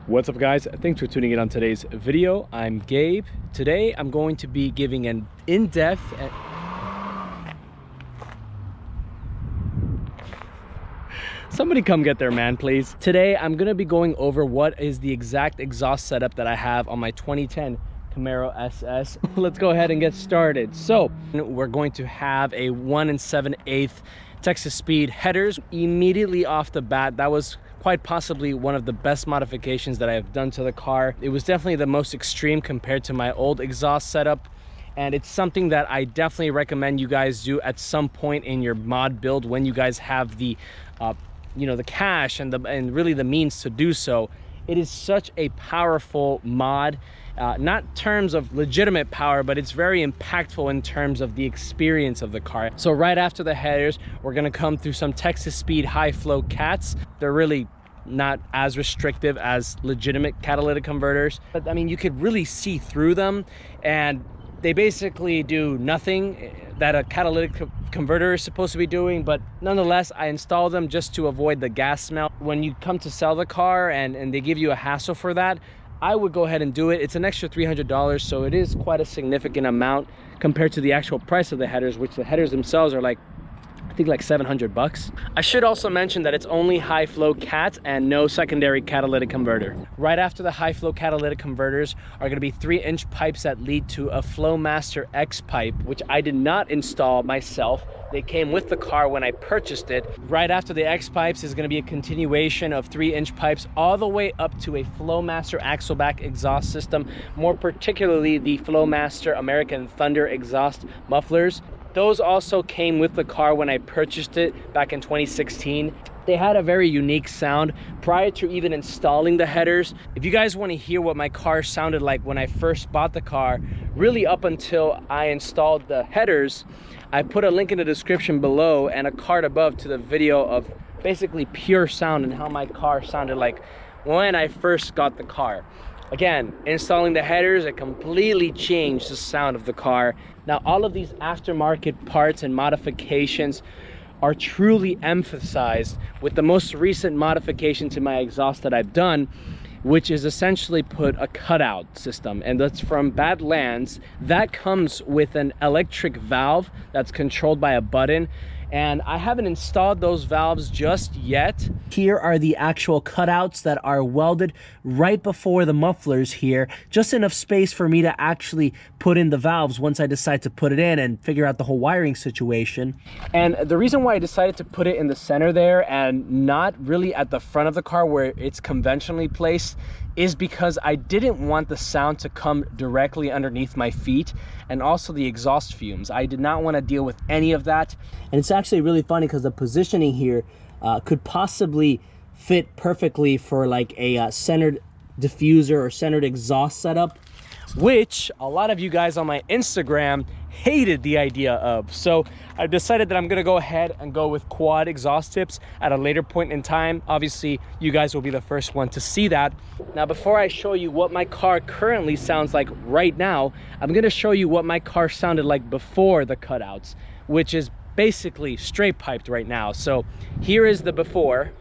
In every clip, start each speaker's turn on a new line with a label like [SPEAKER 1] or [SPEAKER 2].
[SPEAKER 1] What's up guys, thanks for tuning in on today's video. I'm Gabe. Today I'm going to be giving an in-depth somebody come get their man please. Today I'm going to be going over what is the exact exhaust setup that I have on my 2010 Camaro SS. Let's go ahead and get started. So we're going to have a 1 7/8 Texas Speed headers. Immediately off the bat, that was quite possibly one of the best modifications that I have done to the car. It was definitely the most extreme compared to my old exhaust setup, and it's something that I definitely recommend you guys do at some point in your mod build when you guys have the the cash and really the means to do so. It is such a powerful mod, not in terms of legitimate power, but it's very impactful in terms of the experience of the car. So right after the headers, we're gonna come through some Texas Speed high flow cats. They're really not as restrictive as legitimate catalytic converters, but I mean, you could really see through them, and they basically do nothing that a catalytic converter is supposed to be doing. But nonetheless, I installed them just to avoid the gas smell. When you come to sell the car and they give you a hassle for that, I would go ahead and do it. It's an extra $300, so it is quite a significant amount compared to the actual price of the headers, which the headers themselves are like, I think like $700. I should also mention that it's only high flow cat and no secondary catalytic converter. Right after the high flow catalytic converters are going to be 3-inch pipes that lead to a Flowmaster X pipe, which I did not install myself. They came with the car when I purchased it. Right after the X pipes is going to be a continuation of 3-inch pipes all the way up to a Flowmaster Axleback exhaust system, more particularly the Flowmaster American Thunder exhaust mufflers. Those also came with the car when I purchased it back in 2016. They had a very unique sound prior to even installing the headers. If you guys want to hear what my car sounded like when I first bought the car, really up until I installed the headers, I put a link in the description below and a card above to the video of basically pure sound and how my car sounded like when I first got the car. Again, installing the headers, it completely changed the sound of the car. Now, all of these aftermarket parts and modifications are truly emphasized with the most recent modification to my exhaust that I've done, which is essentially put a cutout system, and that's from Badlands. That comes with an electric valve that's controlled by a button, and I haven't installed those valves just yet. Here are the actual cutouts that are welded right before the mufflers here, just enough space for me to actually put in the valves once I decide to put it in and figure out the whole wiring situation. And the reason why I decided to put it in the center there and not really at the front of the car where it's conventionally placed is because I didn't want the sound to come directly underneath my feet, and also the exhaust fumes. I did not want to deal with any of that. And it's actually really funny because the positioning here could possibly fit perfectly for like a centered diffuser or centered exhaust setup, which a lot of you guys on my Instagram hated the idea of. So I decided that I'm gonna go ahead and go with quad exhaust tips at a later point in time. Obviously, you guys will be the first one to see that. Now, before I show you what my car currently sounds like right now, I'm gonna show you what my car sounded like before the cutouts, which is basically straight piped right now. So here is the before.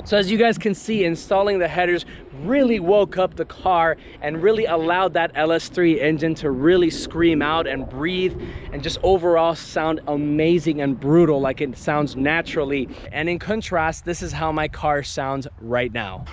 [SPEAKER 1] So as you guys can see, installing the headers really woke up the car and really allowed that LS3 engine to really scream out and breathe and just overall sound amazing and brutal, like it sounds naturally. And in contrast, this is how my car sounds right now.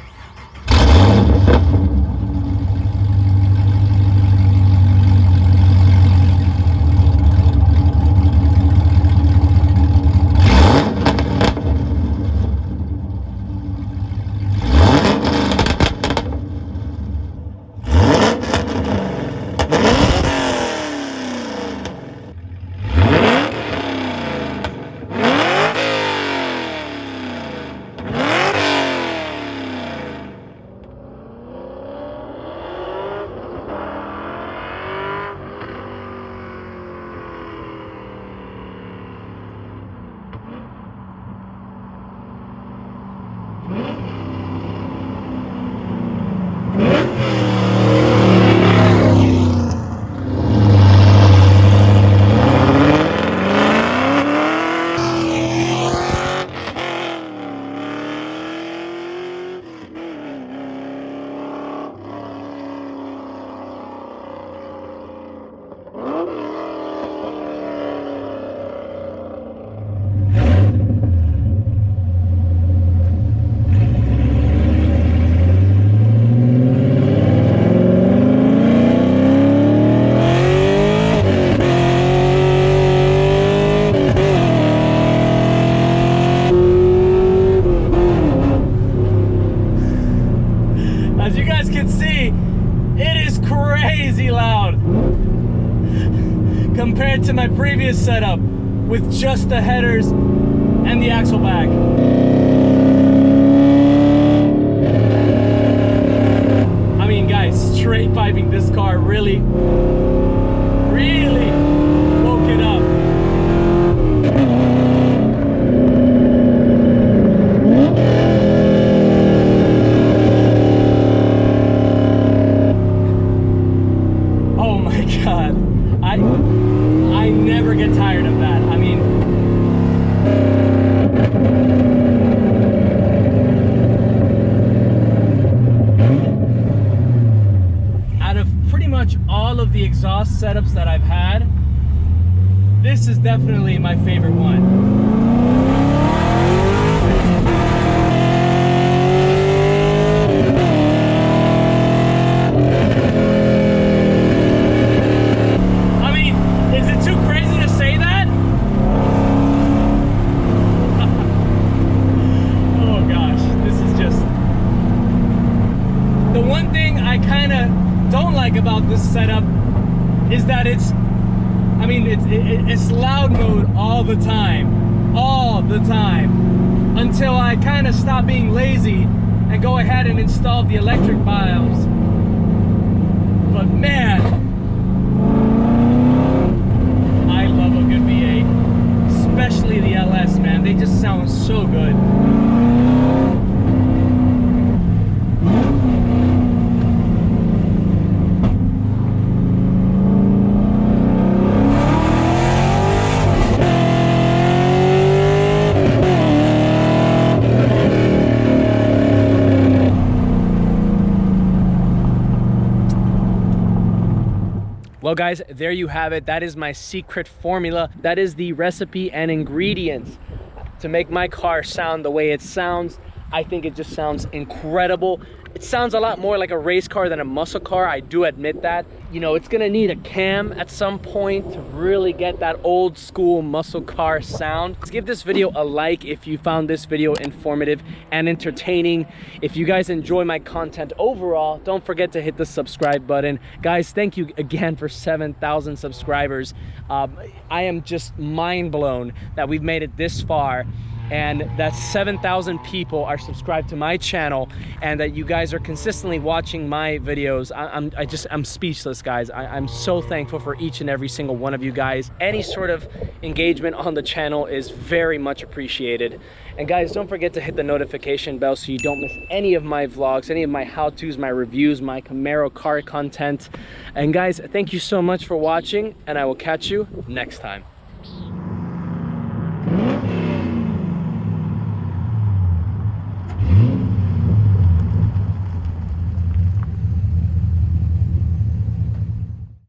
[SPEAKER 1] compared to my previous setup with just the headers and the axle bag. I mean, guys, straight piping this car really woke it up. Oh my God, I never get tired of that. I mean, out of pretty much all of the exhaust setups that I've had, this is definitely my favorite one. About this setup is that it's loud mode all the time, until I kind of stop being lazy and go ahead and install the electric valves. But man, I love a good V8, especially the LS, man. They just sound so good. Well guys, there you have it. That is my secret formula. That is the recipe and ingredients to make my car sound the way it sounds. I think it just sounds incredible. It sounds a lot more like a race car than a muscle car. I do admit that. You know, it's gonna need a cam at some point to really get that old school muscle car sound. Let's give this video a like if you found this video informative and entertaining. If you guys enjoy my content overall, don't forget to hit the subscribe button. Guys, thank you again for 7,000 subscribers. I am just mind blown that we've made it this far, and that 7,000 people are subscribed to my channel, and that you guys are consistently watching my videos. I'm speechless, guys. I'm so thankful for each and every single one of you guys. Any sort of engagement on the channel is very much appreciated. And guys, don't forget to hit the notification bell so you don't miss any of my vlogs, any of my how-tos, my reviews, my Camaro car content. And guys, thank you so much for watching, and I will catch you next time.